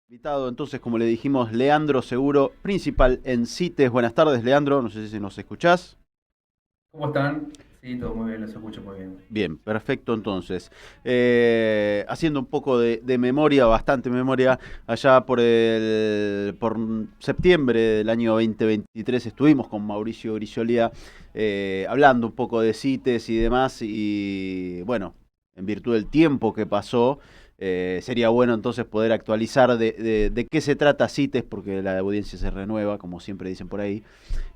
Invitado, entonces, como le dijimos, Leandro Seguro, principal en CITES. Buenas tardes, Leandro. No sé si nos escuchás. ¿Cómo están? Sí, todo muy bien, los escucho muy bien. Bien, perfecto. Entonces, haciendo un poco de memoria, bastante memoria, allá por septiembre del año 2023 estuvimos con Mauricio Grisolia hablando un poco de CITES y demás. Y bueno, en virtud del tiempo que pasó, sería bueno entonces poder actualizar de qué se trata CITES, porque la audiencia se renueva, como siempre dicen por ahí.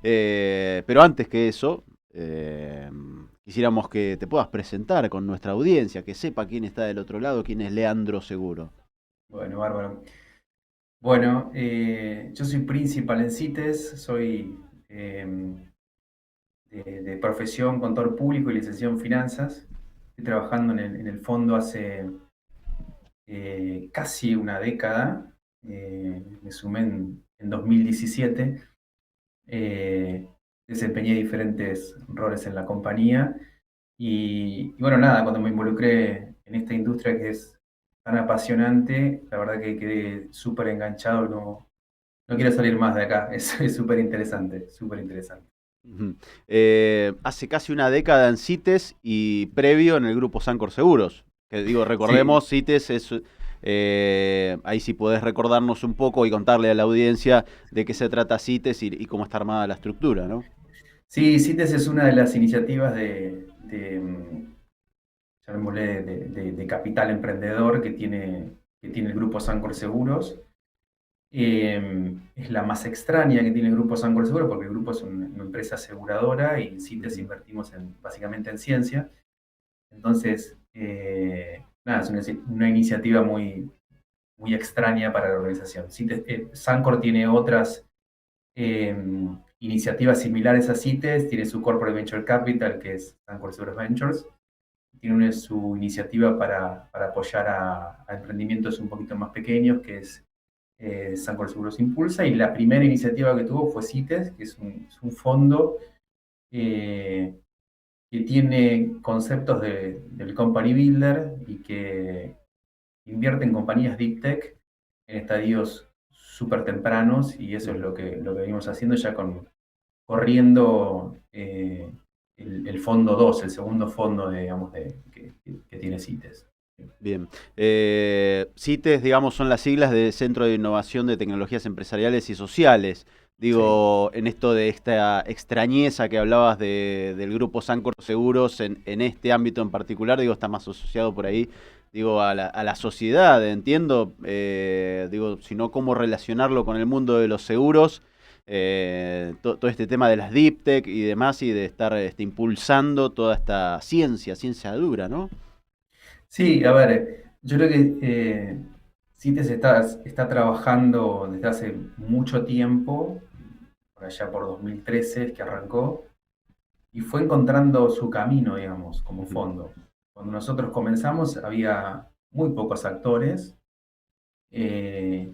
Pero antes que eso, eh, quisiéramos que te puedas presentar con nuestra audiencia, que sepa quién está del otro lado, quién es Leandro Seguro. Bueno, bárbaro. Bueno, yo soy principal en CITES, soy de profesión contador público y licenciado en finanzas. Estoy trabajando en el fondo hace casi una década. Me sumé en 2017. eh, Desempeñé diferentes roles en la compañía. Y bueno, nada, cuando me involucré en esta industria que es tan apasionante, la verdad que quedé súper enganchado, no quiero salir más de acá, es súper interesante, súper interesante. Ujú. Hace casi una década en CITES y previo en el grupo Sancor Seguros. Que digo, Sí, recordemos, CITES es. Ahí sí podés recordarnos un poco y contarle a la audiencia de qué se trata CITES y cómo está armada la estructura, ¿no? sí, CITES es una de las iniciativas llamémosle, de capital emprendedor que tiene el grupo Sancor Seguros. Es la más extraña que tiene el grupo Sancor Seguros porque el grupo es una empresa aseguradora y en CITES Ujú. invertimos básicamente en ciencia. Entonces, nada, es una iniciativa muy extraña para la organización. Sancor tiene otras eh, iniciativas similares a CITES, tiene su Corporate Venture Capital, que es Sancor Seguros Ventures, tiene su iniciativa para apoyar a emprendimientos un poquito más pequeños, que es Sancor Seguros Impulsa, y la primera iniciativa que tuvo fue CITES, que es un fondo eh, que tiene conceptos del company builder y que invierte en compañías deep tech en estadios súper tempranos, y eso es Ujú. lo que venimos haciendo ya corriendo el fondo 2, el segundo fondo, digamos, que tiene CITES. Bien. CITES, digamos, son las siglas de Centro de Innovación de Tecnologías Empresariales y Sociales. Sí. Digo, en esto de esta extrañeza que hablabas del grupo Sancor Seguros en este ámbito en particular, digo, está más asociado por ahí, digo, a la sociedad, entiendo, digo, sino cómo relacionarlo con el mundo de los seguros, todo este tema de las deep tech y demás, y de estar impulsando toda esta ciencia dura, ¿no? Sí, a ver, yo creo que CITES está trabajando desde hace mucho tiempo, por allá por 2013 es que arrancó, y fue encontrando su camino, digamos, como Ujú. fondo. Cuando nosotros comenzamos había muy pocos actores, eh,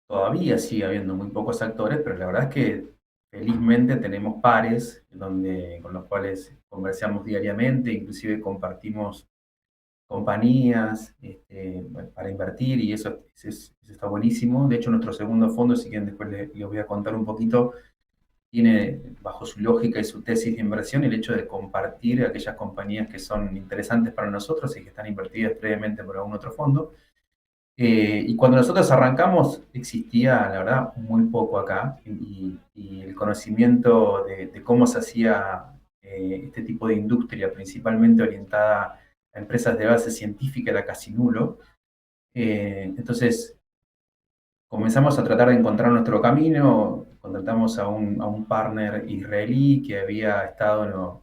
todavía sigue habiendo muy pocos actores, pero la verdad es que felizmente tenemos pares con los cuales conversamos diariamente, inclusive compartimos compañías bueno, para invertir, y eso está buenísimo. De hecho, nuestro segundo fondo, si quieren después les voy a contar un poquito, tiene bajo su lógica y su tesis de inversión el hecho de compartir aquellas compañías que son interesantes para nosotros y que están invertidas previamente por algún otro fondo. Y cuando nosotros arrancamos existía, la verdad, muy poco acá, y el conocimiento de cómo se hacía este tipo de industria, principalmente orientada a empresas de base científica, era casi nulo. Entonces comenzamos a tratar de encontrar nuestro camino, contratamos a un partner israelí que había estado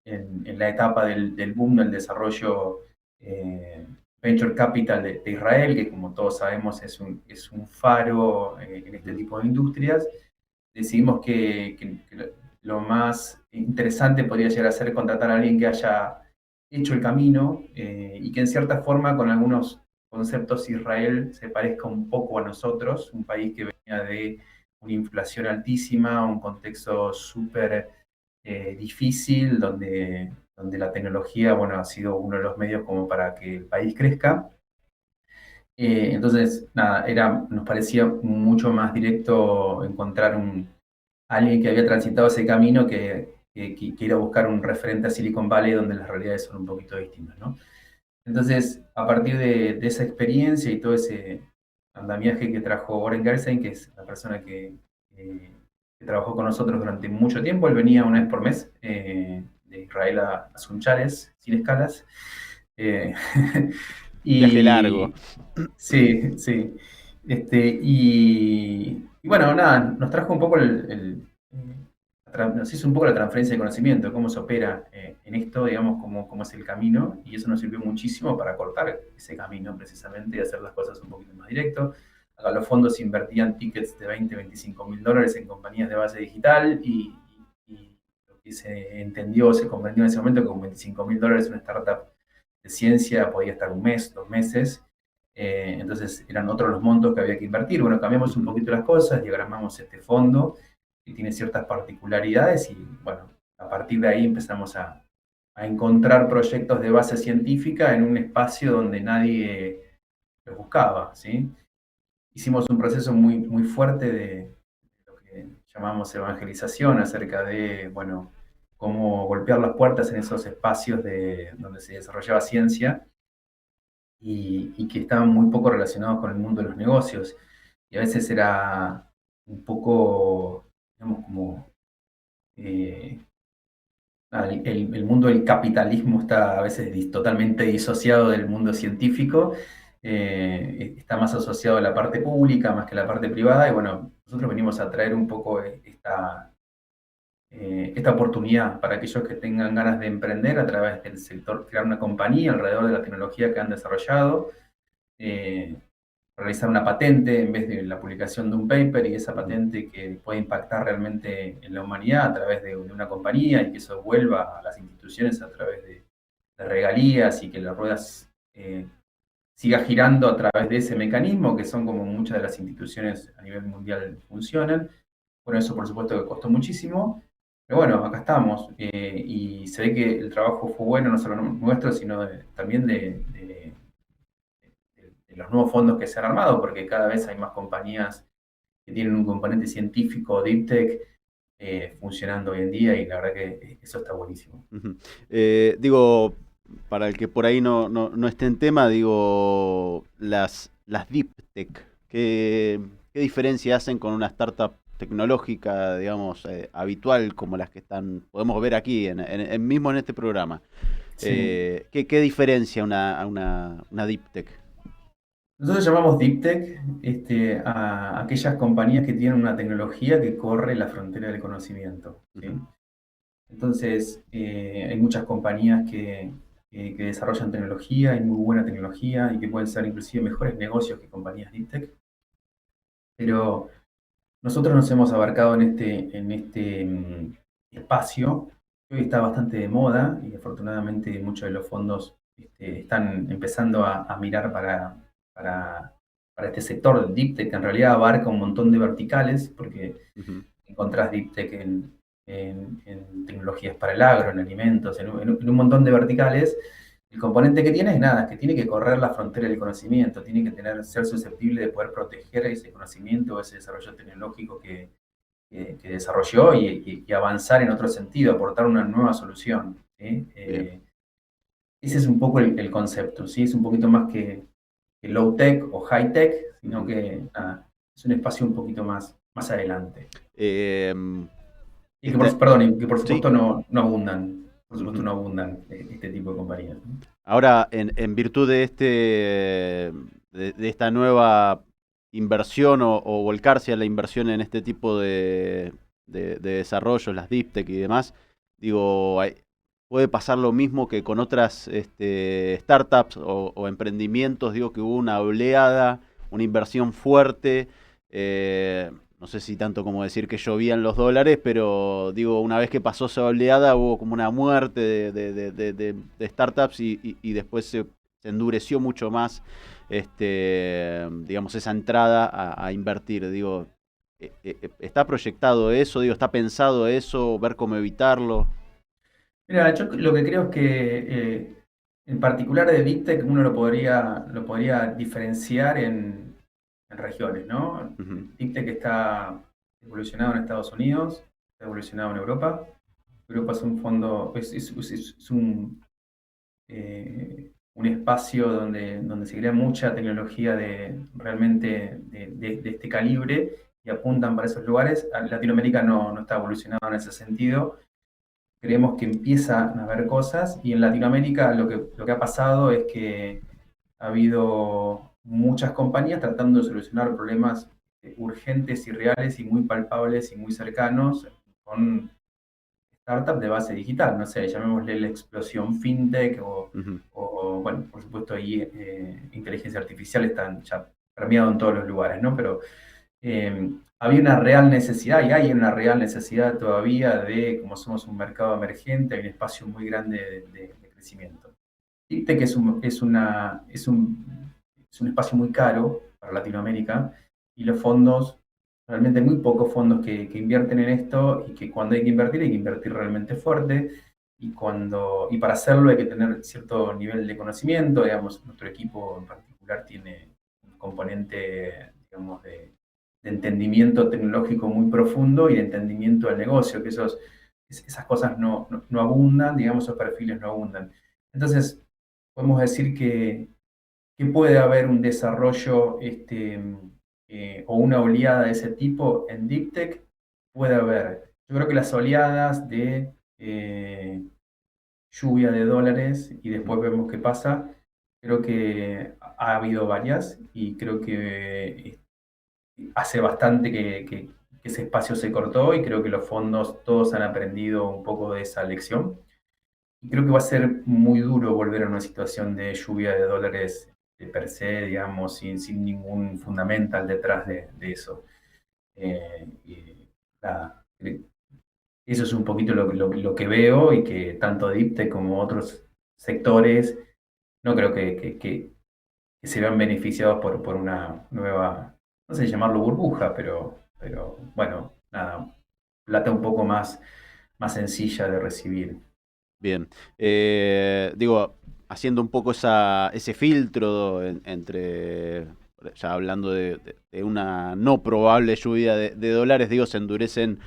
en la etapa del boom del desarrollo eh, Venture Capital de Israel, que como todos sabemos es un faro en este Ujú. tipo de industrias. Decidimos que lo más interesante podría llegar a ser contratar a alguien que haya hecho el camino y que en cierta forma con algunos conceptos Israel se parezca un poco a nosotros, un país que venía de una inflación altísima, un contexto súper difícil, donde la tecnología, bueno, ha sido uno de los medios como para que el país crezca. Entonces, nada, nos parecía mucho más directo encontrar alguien que había transitado ese camino que ir a buscar un referente a Silicon Valley donde las realidades son un poquito distintas, ¿no? Entonces, a partir de esa experiencia y todo ese andamiaje que trajo Oren Gersen, que es la persona que trabajó con nosotros durante mucho tiempo, él venía una vez por mes de Israel a Sunchales, sin escalas. Eh, Viaje largo. y sí, sí. Y bueno, nada, nos trajo un poco nos hizo un poco la transferencia de conocimiento, cómo se opera en esto, digamos, cómo es el camino, y eso nos sirvió muchísimo para cortar ese camino precisamente y hacer las cosas un poquito más directo. Acá los fondos invertían tickets de 20, 25 mil dólares en compañías de base digital y lo que se entendió, se comprendió en ese momento que con 25 mil dólares una startup de ciencia podía estar un mes, 2 meses. Entonces eran otros los montos que había que invertir. Bueno, cambiamos un poquito las cosas, diagramamos este fondo que tiene ciertas particularidades y bueno, a partir de ahí empezamos a encontrar proyectos de base científica en un espacio donde nadie los buscaba, ¿sí? Hicimos un proceso muy, muy fuerte de lo que llamamos evangelización acerca de, bueno, cómo golpear las puertas en esos espacios donde se desarrollaba ciencia y que estaban muy poco relacionados con el mundo de los negocios. Y a veces era un poco, digamos, como eh, el mundo del capitalismo está a veces totalmente disociado del mundo científico, está más asociado a la parte pública más que a la parte privada, y bueno, nosotros venimos a traer un poco esta oportunidad para aquellos que tengan ganas de emprender a través del sector, crear una compañía alrededor de la tecnología que han desarrollado, eh, realizar una patente en vez de la publicación de un paper y esa patente que puede impactar realmente en la humanidad a través de una compañía y que eso vuelva a las instituciones a través de regalías y que las ruedas siga girando a través de ese mecanismo que son como muchas de las instituciones a nivel mundial funcionan. Bueno, eso por supuesto que costó muchísimo, pero bueno, acá estamos y se ve que el trabajo fue bueno, no solo nuestro, sino también de los nuevos fondos que se han armado, porque cada vez hay más compañías que tienen un componente científico, deep tech, funcionando hoy en día y la verdad que eso está buenísimo. Ujú. Digo, para el que por ahí no esté en tema, digo, las Deep Tech, ¿qué diferencia hacen con una startup tecnológica, digamos, habitual como las que podemos ver aquí, mismo en este programa? Sí. ¿Qué diferencia una Deep Tech? Nosotros llamamos Deep Tech a aquellas compañías que tienen una tecnología que corre la frontera del conocimiento, Ujú, ¿sí? Entonces, hay muchas compañías que desarrollan tecnología y muy buena tecnología y que pueden ser inclusive mejores negocios que compañías Deep Tech, pero nosotros nos hemos abarcado en este espacio que hoy está bastante de moda y afortunadamente muchos de los fondos están empezando a mirar para, para este sector de Deep Tech, que en realidad abarca un montón de verticales, porque ujú. encontrás Deep Tech en tecnologías para el agro, en alimentos, en un montón de verticales. El componente que tiene es nada, que tiene que correr la frontera del conocimiento, tiene que ser susceptible de poder proteger ese conocimiento, ese desarrollo tecnológico que desarrolló y avanzar en otro sentido, aportar una nueva solución, ¿sí? Bien. Ese es un poco el concepto, ¿sí? Es un poquito más que low tech o high tech, sino Ujú. que es un espacio un poquito más adelante. Em, Y este, perdón, y que por sí. supuesto no abundan, por supuesto Ujú. no abundan este tipo de compañías, ¿no? Ahora, en virtud de esta nueva inversión o volcarse a la inversión en este tipo de desarrollos, las deep tech y demás, digo, puede pasar lo mismo que con otras startups o emprendimientos, digo que hubo una oleada, una inversión fuerte, no sé si tanto como decir que llovían los dólares, pero digo, una vez que pasó esa oleada hubo como una muerte de startups y después se endureció mucho más, digamos, esa entrada a invertir. Digo, ¿está proyectado eso? Digo, ¿está pensado eso? ¿Ver cómo evitarlo? Mira, yo lo que creo es que En particular de DeepTech uno lo podría diferenciar en regiones, ¿no? Ujú, DeepTech está evolucionado en Estados Unidos, está evolucionado en Europa. Europa es un fondo, es un espacio donde se crea mucha tecnología realmente de este calibre y apuntan para esos lugares. Latinoamérica no está evolucionado en ese sentido. Creemos que empiezan a haber cosas y en Latinoamérica lo que ha pasado es que ha habido muchas compañías tratando de solucionar problemas urgentes y reales y muy palpables y muy cercanos con startup de base digital, no sé, llamémosle la explosión fintech ujú. bueno, por supuesto ahí inteligencia artificial están ya permeado en todos los lugares, ¿no? Pero había una real necesidad y hay una real necesidad todavía como somos un mercado emergente, hay un espacio muy grande de crecimiento. DeepTech es un espacio muy caro para Latinoamérica y los fondos, realmente hay muy pocos fondos que invierten en esto y que cuando hay que invertir realmente fuerte y para hacerlo hay que tener cierto nivel de conocimiento, digamos, nuestro equipo en particular tiene un componente, digamos, de entendimiento tecnológico muy profundo y de entendimiento del negocio, que esas cosas no abundan, digamos, esos perfiles no abundan. Entonces, podemos decir que puede haber un desarrollo o una oleada de ese tipo en Deep Tech, puede haber. Yo creo que las oleadas de lluvia de dólares y después vemos qué pasa, creo que ha habido varias y creo que hace bastante que ese espacio se cortó y creo que los fondos todos han aprendido un poco de esa lección. Y creo que va a ser muy duro volver a una situación de lluvia de dólares per se, digamos, sin ningún fundamental detrás de eso. Y nada, eso es un poquito lo que veo y que tanto DIPTE como otros sectores no creo que se vean beneficiados por una nueva, no sé llamarlo burbuja, pero bueno, nada, plata un poco más sencilla de recibir. Bien. Digo, haciendo un poco ese filtro entre, ya hablando de una no probable lluvia de dólares, digo, se endurecen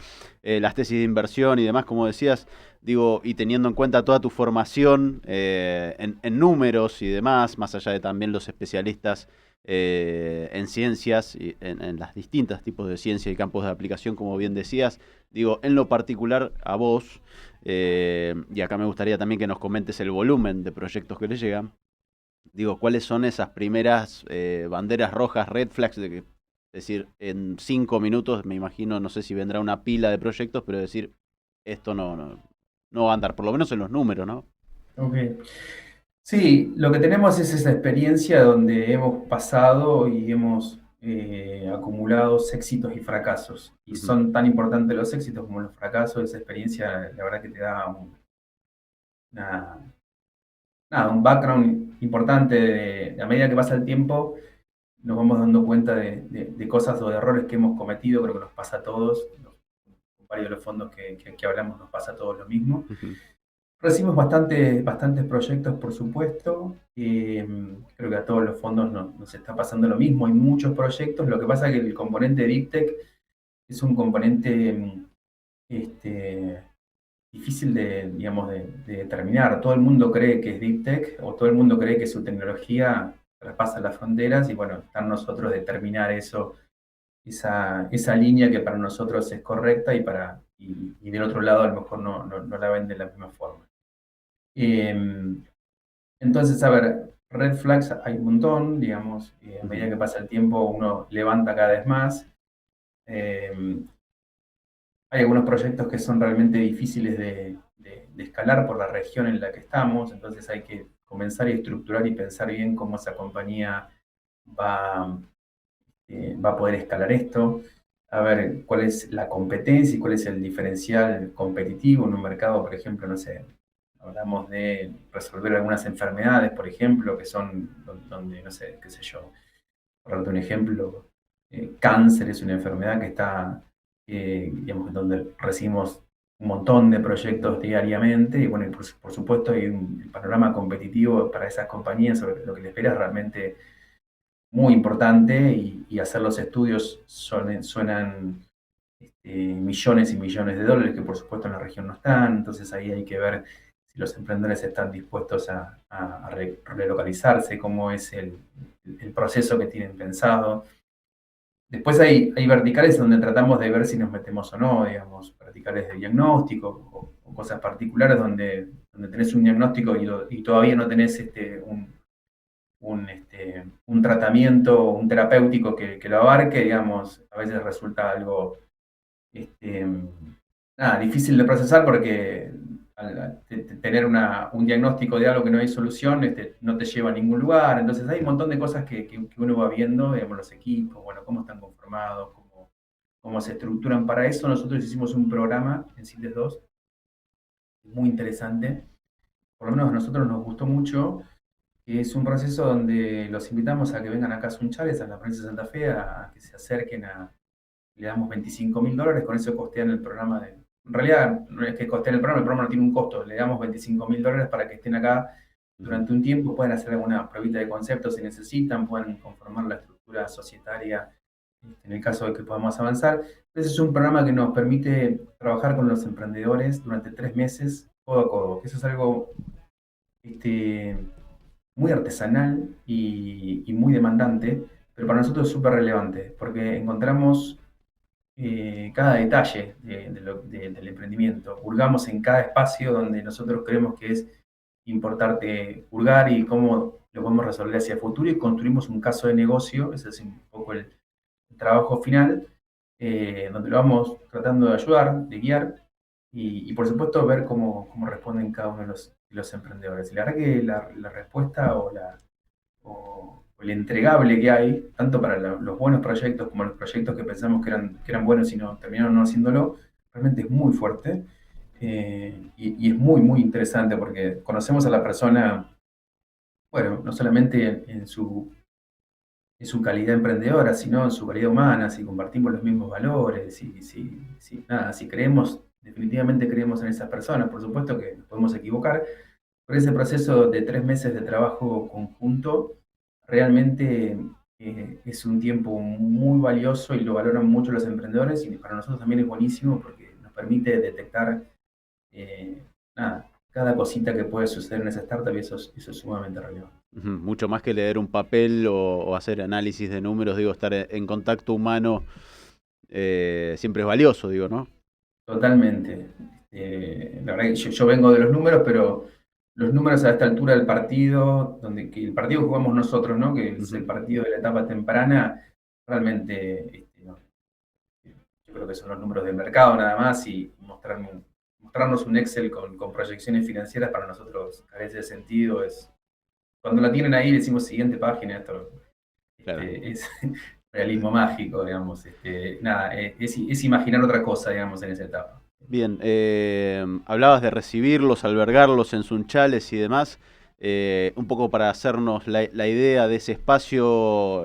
las tesis de inversión y demás, como decías, digo, y teniendo en cuenta toda tu formación en números y demás, más allá de también los especialistas en ciencias, y en las distintas tipos de ciencia y campos de aplicación, como bien decías, digo, en lo particular a vos, y acá me gustaría también que nos comentes el volumen de proyectos que le llegan. Digo, ¿cuáles son esas primeras banderas rojas, red flags? Es decir, en 5 minutos me imagino, no sé si vendrá una pila de proyectos, pero decir, esto no va a andar, por lo menos en los números, ¿no? Ok. Sí, lo que tenemos es esa experiencia donde hemos pasado y hemos acumulado éxitos y fracasos. Y Ujú, son tan importantes los éxitos como los fracasos. Esa experiencia, la verdad que te da una- nada, un background importante. A medida que pasa el tiempo, nos vamos dando cuenta de cosas o de errores que hemos cometido. Creo que nos pasa a todos. Con varios de los fondos que hablamos nos pasa a todos lo mismo. ujú, Recibimos bastantes proyectos, por supuesto. Creo que a todos los fondos nos está pasando lo mismo. Hay muchos proyectos. Lo que pasa es que el componente Deep Tech es un componente este, difícil digamos, de determinar. Todo el mundo cree que es Deep Tech o todo el mundo cree que su tecnología traspasa las fronteras y bueno, está en nosotros determinar eso, esa línea que para nosotros es correcta y del otro lado a lo mejor no la ven de la misma forma. Eh, entonces, a ver, red flags hay un montón, digamos, a medida ujú. que pasa el tiempo uno levanta cada vez más. Eh, Hay algunos proyectos que son realmente difíciles de escalar por la región en la que estamos, entonces hay que comenzar y estructurar y pensar bien cómo esa compañía va, va a poder escalar esto, a ver cuál es la competencia y cuál es el diferencial competitivo en un mercado, por ejemplo, no sé, hablamos de resolver algunas enfermedades, por ejemplo, que son donde, no sé, qué sé yo, por darte un ejemplo, cáncer es una enfermedad que está, digamos, donde recibimos un montón de proyectos diariamente y bueno, por supuesto hay un panorama competitivo para esas compañías sobre lo que les espera es realmente muy importante y hacer los estudios suenan millones y millones de dólares que por supuesto en la región no están, entonces ahí hay que ver si los emprendedores están dispuestos a relocalizarse, cómo es el proceso que tienen pensado. Después hay verticales donde tratamos de ver si nos metemos o no, digamos, verticales de diagnóstico o cosas particulares donde tenés un diagnóstico y todavía no tenés un tratamiento, un terapéutico que lo abarque, digamos, a veces resulta algo este, difícil de procesar porque al tener un diagnóstico de algo que no hay solución, no te lleva a ningún lugar. Entonces hay un montón de cosas que uno va viendo, digamos, los equipos, bueno, cómo están conformados, cómo se estructuran. Para eso nosotros hicimos un programa en CITES 2 muy interesante. Por lo menos a nosotros nos gustó mucho. Es un proceso donde los invitamos a que vengan acá a Sunchales, a la provincia de Santa Fe, a que se acerquen le damos $25.000, con eso costean el programa en realidad no es que costeen el programa no tiene un costo, le damos $25.000 para que estén acá durante un tiempo, pueden hacer alguna pruebita de concepto si necesitan, pueden conformar la estructura societaria en el caso de que podamos avanzar. Entonces es un programa que nos permite trabajar con los emprendedores durante 3 meses, codo a codo, que eso es algo este, muy artesanal y muy demandante, pero para nosotros es súper relevante, porque encontramos cada detalle del emprendimiento. Hurgamos en cada espacio donde nosotros creemos que es importante hurgar y cómo lo podemos resolver hacia el futuro y construimos un caso de negocio, ese es un poco el trabajo final, donde lo vamos tratando de ayudar, de guiar y por supuesto ver cómo responden cada uno de los emprendedores. Y la verdad que la respuesta o el entregable que hay, tanto para los buenos proyectos como los proyectos que pensamos que eran buenos y no terminaron no haciéndolo, realmente es muy fuerte y es muy, muy interesante porque conocemos a la persona, bueno, no solamente en su calidad emprendedora, sino en su calidad humana, si compartimos los mismos valores, si creemos, definitivamente creemos en esas personas, por supuesto que nos podemos equivocar, pero ese proceso de 3 meses de trabajo conjunto realmente es un tiempo muy valioso y lo valoran mucho los emprendedores y para nosotros también es buenísimo porque nos permite detectar eh, cada cosita que puede suceder en esa startup y eso es sumamente relevante. Mucho más que leer un papel o hacer análisis de números, digo, estar en contacto humano siempre es valioso, digo, ¿no? Totalmente. La verdad que yo vengo de los números, pero los números a esta altura del partido, que el partido que jugamos nosotros, ¿no? Que es el partido de la etapa temprana, realmente no, yo creo que son los números del mercado nada más y mostrarnos un Excel con proyecciones financieras para nosotros carece de sentido. Cuando la tienen ahí decimos siguiente página, esto Claro. es realismo mágico, digamos. Es imaginar otra cosa, digamos, en esa etapa. Bien, hablabas de recibirlos, albergarlos en Sunchales y demás. Un poco para hacernos la idea de ese espacio,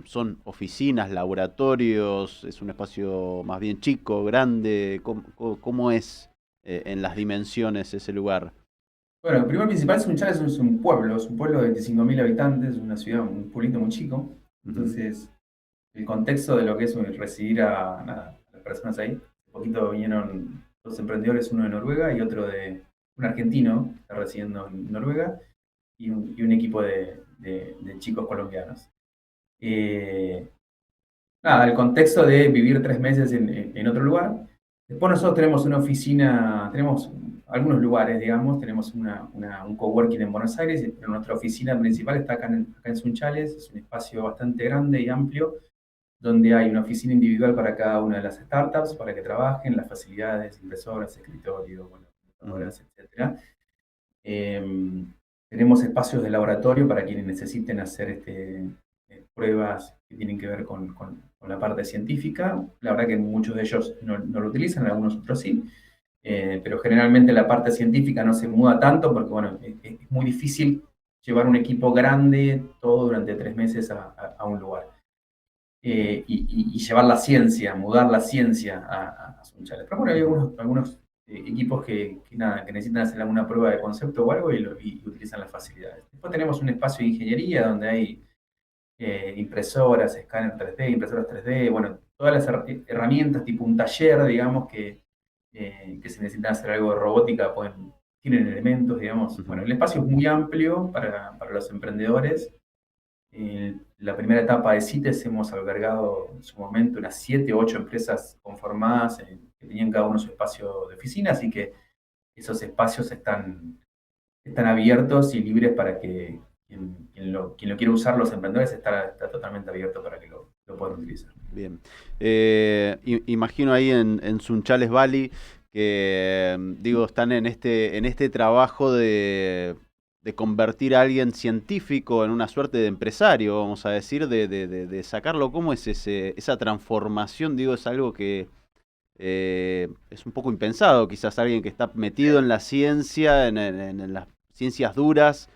¿son oficinas, laboratorios? ¿Es un espacio más bien chico, grande? ¿Cómo es en las dimensiones ese lugar? Bueno, el primer principal Sunchales es un pueblo de 25.000 habitantes, una ciudad, un pueblito muy chico. Ujú. Entonces, el contexto de lo que es recibir a las personas ahí. Un poquito vinieron dos emprendedores, uno de Noruega y otro de un argentino que está residiendo en Noruega y un equipo de chicos colombianos. Eh, el contexto de vivir 3 meses en otro lugar. Después nosotros tenemos una oficina, tenemos algunos lugares, digamos, tenemos un coworking en Buenos Aires, pero nuestra oficina principal está acá en Sunchales, es un espacio bastante grande y amplio, donde hay una oficina individual para cada una de las startups, para que trabajen, las facilidades, impresoras, escritorio, bueno, Ujú. computadoras, etc. Tenemos espacios de laboratorio para quienes necesiten hacer pruebas que tienen que ver con la parte científica. La verdad que muchos de ellos no lo utilizan, algunos otros sí. Pero generalmente la parte científica no se muda tanto porque, bueno, es muy difícil llevar un equipo grande todo durante 3 meses a un lugar. Y llevar la ciencia, mudar la ciencia a Sunchales. Pero bueno, hay algunos equipos que necesitan hacer alguna prueba de concepto o algo y utilizan las facilidades. Después tenemos un espacio de ingeniería donde hay impresoras, escáner 3D, impresoras 3D, bueno, todas las herramientas tipo un taller, digamos, que se necesitan hacer algo de robótica, tienen elementos, digamos. Bueno, el espacio es muy amplio para los emprendedores. La primera etapa de CITES hemos albergado en su momento unas 7 o 8 empresas conformadas que tenían cada uno su espacio de oficina, así que esos espacios están abiertos y libres para que quien lo quiera usar, los emprendedores, está totalmente abierto para que lo puedan utilizar. Bien. Imagino ahí en Sunchales Valley que, digo, están en este trabajo de convertir a alguien científico en una suerte de empresario, vamos a decir, de sacarlo. ¿Cómo es esa transformación? Digo, es algo que es un poco impensado, quizás alguien que está metido en la ciencia, en las ciencias duras,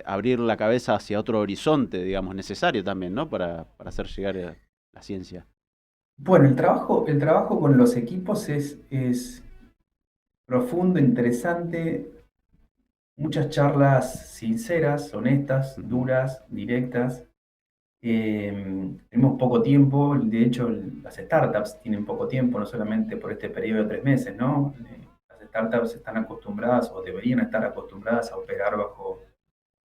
abrir la cabeza hacia otro horizonte, digamos, necesario también, ¿no? Para hacer llegar la ciencia. Bueno, el trabajo con los equipos es profundo, interesante, muchas charlas sinceras, honestas, duras, directas. Tenemos poco tiempo, de hecho las startups tienen poco tiempo, no solamente por este periodo de 3 meses, ¿no? Las startups están acostumbradas o deberían estar acostumbradas a operar bajo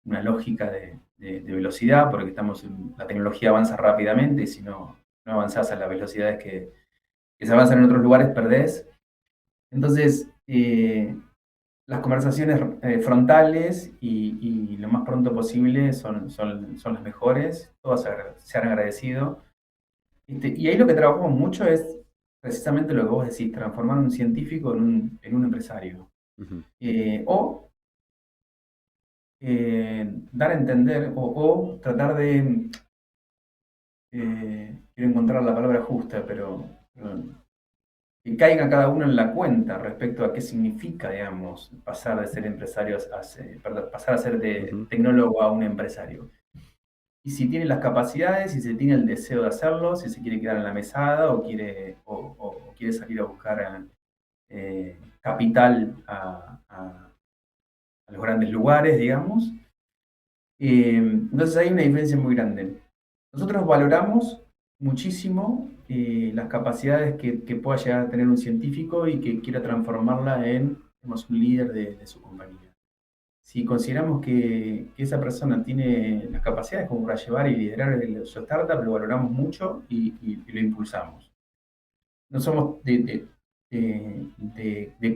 una lógica de velocidad, porque la tecnología avanza rápidamente y si no avanzás a las velocidades que se avanzan en otros lugares, perdés. Entonces, las conversaciones frontales y lo más pronto posible son las mejores, todas se han agradecido. Y ahí lo que trabajamos mucho es precisamente lo que vos decís, transformar un científico en un empresario. Ujú. O dar a entender o tratar de, quiero encontrar la palabra justa, pero que caiga cada uno en la cuenta respecto a qué significa, digamos, pasar de ser empresario pasar a ser de tecnólogo a un empresario. Y si tiene las capacidades, si se tiene el deseo de hacerlo, si se quiere quedar en la mesada o quiere salir a buscar capital a los grandes lugares, digamos. Entonces hay una diferencia muy grande. Nosotros valoramos muchísimo las capacidades que pueda llegar a tener un científico y que quiera transformarla en, digamos, un líder de su compañía. Si consideramos que esa persona tiene las capacidades como para llevar y liderar su startup, lo valoramos mucho y lo impulsamos. No somos de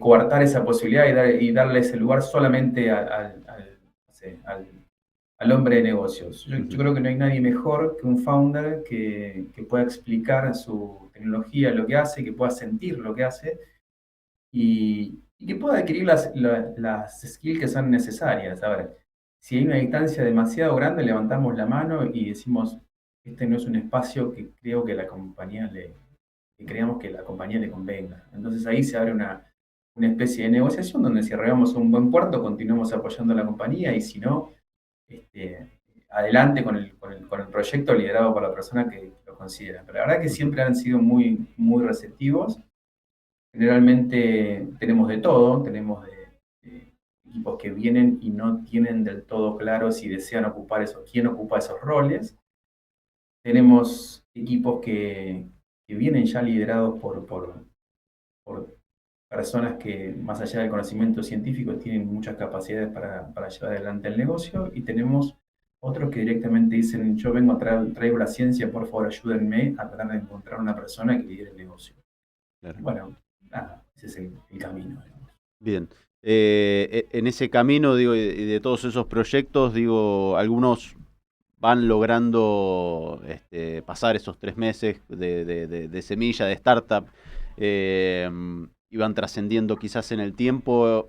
coartar esa posibilidad y darle ese lugar solamente al hombre de negocios. Yo creo que no hay nadie mejor que un founder que pueda explicar su tecnología, lo que hace, que pueda sentir lo que hace y que pueda adquirir las skills que son necesarias. A ver, si hay una distancia demasiado grande, levantamos la mano y decimos, este no es un espacio que creo que que creamos que la compañía le convenga. Entonces ahí se abre una especie de negociación donde si arribamos a un buen puerto, continuamos apoyando a la compañía y si no, adelante con el proyecto liderado por la persona que lo considera. Pero la verdad que siempre han sido muy, muy receptivos. Generalmente tenemos de todo, tenemos de equipos que vienen y no tienen del todo claro si desean ocupar quién ocupa esos roles. Tenemos equipos que vienen ya liderados por personas que, más allá del conocimiento científico, tienen muchas capacidades para llevar adelante el negocio, y tenemos otros que directamente dicen, yo vengo traigo la ciencia, por favor ayúdenme a tratar de encontrar una persona que lidere el negocio. Claro. Bueno, nada, ese es el camino, digamos. Bien. En ese camino, digo, y de todos esos proyectos, digo, algunos van logrando pasar esos 3 meses de semilla, de startup, y van trascendiendo quizás en el tiempo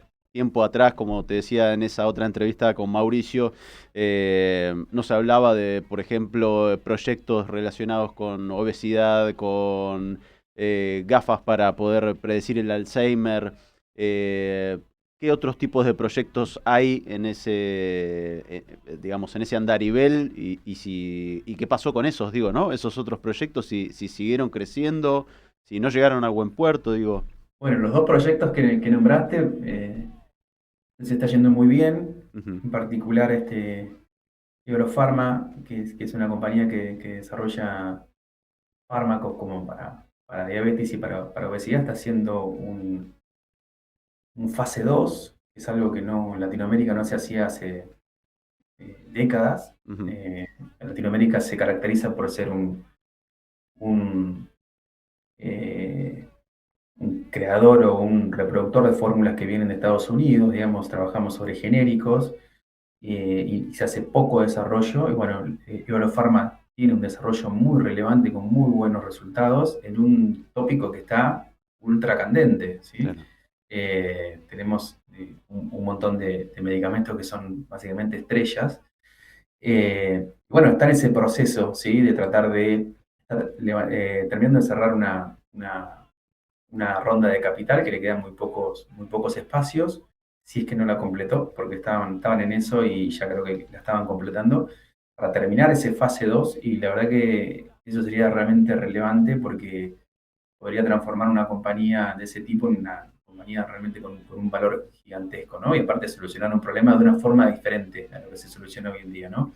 atrás, como te decía en esa otra entrevista con Mauricio, no se hablaba de, por ejemplo, proyectos relacionados con obesidad, con gafas para poder predecir el Alzheimer. ¿Qué otros tipos de proyectos hay en ese, digamos, en ese andarivel y qué pasó con esos, digo, ¿no? Esos otros proyectos, si siguieron creciendo, si no llegaron a buen puerto, digo. Bueno, los dos proyectos que nombraste se está yendo muy bien. Ujú, En particular, Eurofarma, que es una compañía que desarrolla fármacos como para diabetes y para obesidad, está haciendo un fase 2, que es algo que en Latinoamérica no se hacía hace décadas. ujú, Latinoamérica se caracteriza por ser un, eh, un creador o un reproductor de fórmulas que vienen de Estados Unidos, digamos, trabajamos sobre genéricos y se hace poco desarrollo. Y bueno, Eurofarma tiene un desarrollo muy relevante con muy buenos resultados en un tópico que está ultra candente, ¿sí? claro. Tenemos un montón de medicamentos que son básicamente estrellas. Bueno, está en ese proceso, ¿sí? De tratar de, terminando de cerrar una ronda de capital que le quedan muy pocos espacios, si es que no la completó, porque estaban en eso y ya creo que la estaban completando, para terminar ese fase 2 y la verdad que eso sería realmente relevante porque podría transformar una compañía de ese tipo en una compañía realmente con un valor gigantesco, ¿no? Y aparte solucionar un problema de una forma diferente a lo que se soluciona hoy en día, ¿no?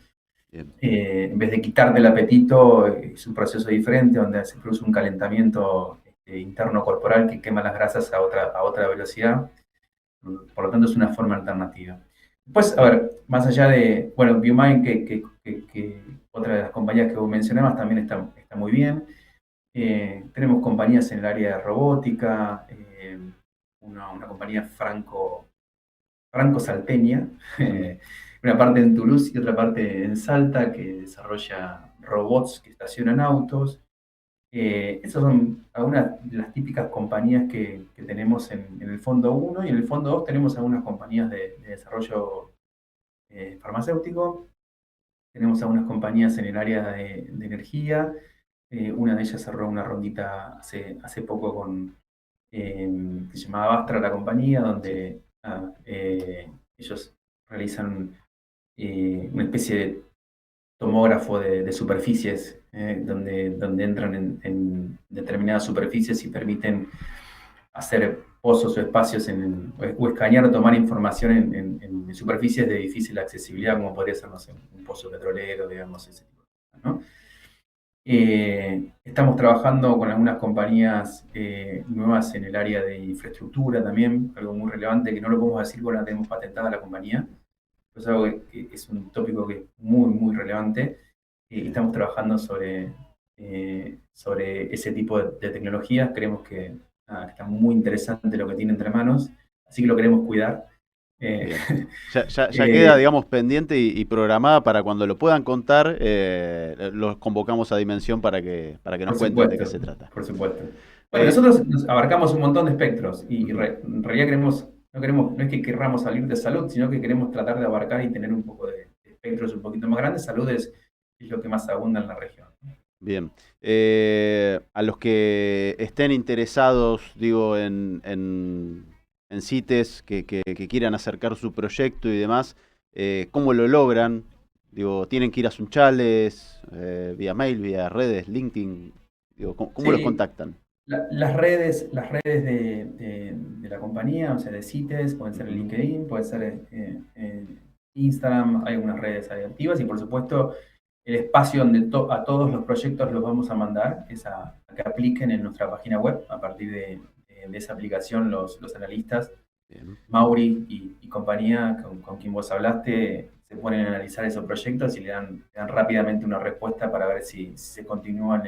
Bien, En vez de quitarte el apetito, es un proceso diferente donde se produce un calentamiento interno corporal que quema las grasas a otra velocidad. Por lo tanto, es una forma alternativa. Después, a bien. ver, más allá de, bueno, BioMind, que otra de las compañías que vos mencionabas, también está muy bien. Tenemos compañías en el área de robótica, una compañía franco-salteña, Ujú, una parte en Toulouse y otra parte en Salta, que desarrolla robots que estacionan autos. Esas son algunas de las típicas compañías que tenemos en el fondo uno y en el fondo 2 tenemos algunas compañías de desarrollo farmacéutico, tenemos algunas compañías en el área de energía, una de ellas cerró una rondita hace poco se llamaba Astra la compañía, sí, donde ellos realizan una especie de tomógrafo de superficies, donde entran en determinadas superficies y permiten hacer pozos o espacios o escanear o tomar información en superficies de difícil accesibilidad, como podría ser, no sé, un pozo petrolero, digamos, ese tipo de cosas, ¿no? Estamos trabajando con algunas compañías nuevas en el área de infraestructura también, algo muy relevante que no lo podemos decir porque no tenemos patentada la compañía, pero es algo que es un tópico que es muy, muy relevante y bien, estamos trabajando sobre ese tipo de tecnologías. Creemos nada, que está muy interesante lo que tiene entre manos, así que lo queremos cuidar. Eh, bien. Ya queda, eh, digamos, pendiente y programada para cuando lo puedan contar, los convocamos a Dimensión para que nos cuenten de qué se trata. por supuesto. Bueno, Eh, nosotros nos abarcamos un montón de espectros y Ujú, en realidad no es que querramos salir de salud, sino que queremos tratar de abarcar y tener un poco de espectros un poquito más grandes. Salud es lo que más abunda en la región. bien. A los que estén interesados, digo, en CITES, que quieran acercar su proyecto y demás, ¿cómo lo logran? Digo, ¿tienen que ir a Sunchales, vía mail, vía redes, LinkedIn? Digo, ¿cómo los Sí, contactan? las redes de la compañía, o sea, de CITES, pueden ser en Ujú, LinkedIn, puede ser en Instagram, hay algunas redes ahí activas y por supuesto el espacio donde a todos los proyectos los vamos a mandar es a que apliquen en nuestra página web. A partir de esa aplicación, los analistas, bien, Mauri y compañía, con quien vos hablaste, se ponen a analizar esos proyectos y le dan rápidamente una respuesta para ver si se continúa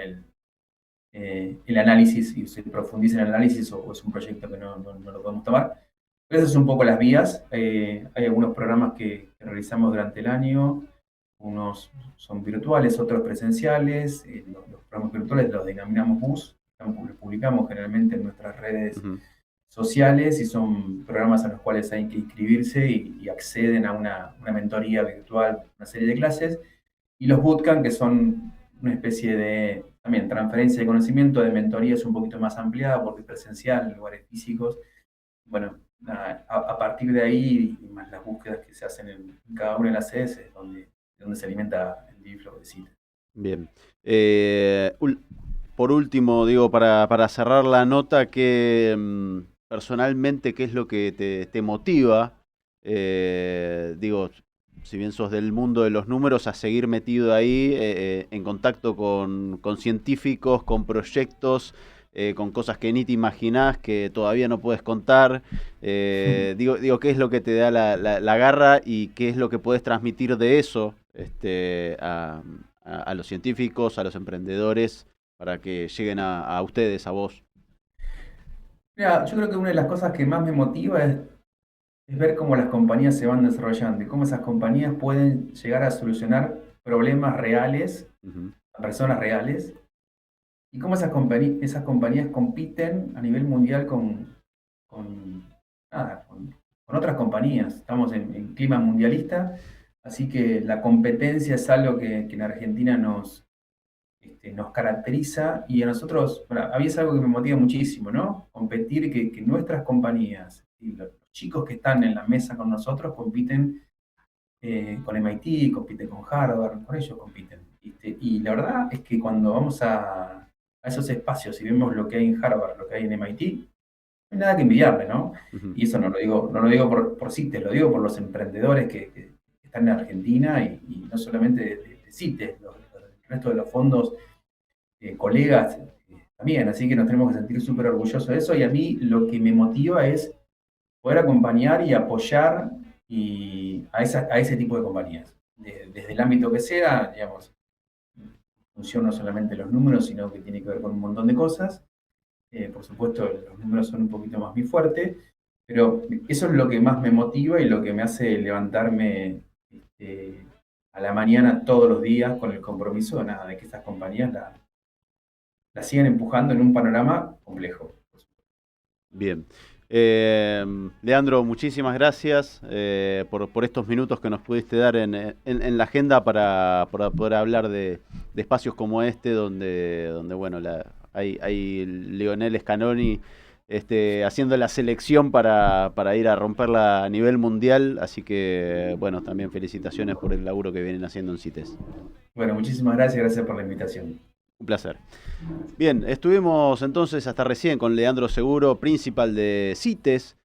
el análisis y se profundiza en el análisis o es un proyecto que no lo podemos tomar. Esas son un poco las vías. Hay algunos programas que realizamos durante el año, unos son virtuales, otros presenciales. Los programas virtuales los denominamos BUS, los publicamos generalmente en nuestras redes ujú, sociales y son programas a los cuales hay que inscribirse y acceden a una mentoría virtual, una serie de clases. Y los bootcamp, que son una especie de también transferencia de conocimiento, de mentorías un poquito más ampliada porque es presencial en lugares físicos. Bueno, a partir de ahí, y más las búsquedas que se hacen en cada una de las sedes, es donde se alimenta el DIFLO de CITES. bien. por último, digo, para cerrar la nota, que personalmente, ¿qué es lo que te motiva? Digo, si bien sos del mundo de los números, a seguir metido ahí, en contacto con científicos, con proyectos, con cosas que ni te imaginás, que todavía no puedes contar. Digo, ¿qué es lo que te da la garra y qué es lo que puedes transmitir de eso a los científicos, a los emprendedores, para que lleguen a ustedes, a vos? Mira, yo creo que una de las cosas que más me motiva es ver cómo las compañías se van desarrollando y cómo esas compañías pueden llegar a solucionar problemas reales Ujú. a personas reales y cómo esas compañías compiten a nivel mundial con, nada, con otras compañías. Estamos en clima mundialista, así que la competencia es algo que en Argentina nos caracteriza y a nosotros, bueno, a mí es algo que me motiva muchísimo, ¿no? Competir, que nuestras compañías y los chicos que están en la mesa con nosotros compiten con MIT, compiten con Harvard, con ellos compiten. ¿Viste? Y la verdad es que cuando vamos a esos espacios y vemos lo que hay en Harvard, lo que hay en MIT, no hay nada que envidiarle, ¿no? Ujú. Y eso no lo digo por CITES, lo digo por los emprendedores que están en Argentina y no solamente de CITES, el resto de los fondos colegas también, así que nos tenemos que sentir súper orgullosos de eso y a mí lo que me motiva es poder acompañar y apoyar a ese tipo de compañías, desde el ámbito que sea, digamos, función no solamente los números, sino que tiene que ver con un montón de cosas. Por supuesto, los números son un poquito más mi fuerte, pero eso es lo que más me motiva y lo que me hace levantarme a la mañana todos los días con el compromiso de, nada, de que estas compañías la sigan empujando en un panorama complejo. Bien. Leandro, muchísimas gracias por estos minutos que nos pudiste dar en la agenda para poder hablar de espacios como este, donde bueno, hay Lionel Scaloni haciendo la selección para ir a romperla a nivel mundial. Así que, bueno, también felicitaciones por el laburo que vienen haciendo en CITES. Bueno, muchísimas gracias por la invitación. Un placer. Bien, estuvimos entonces hasta recién con Leandro Seguro, principal de CITES.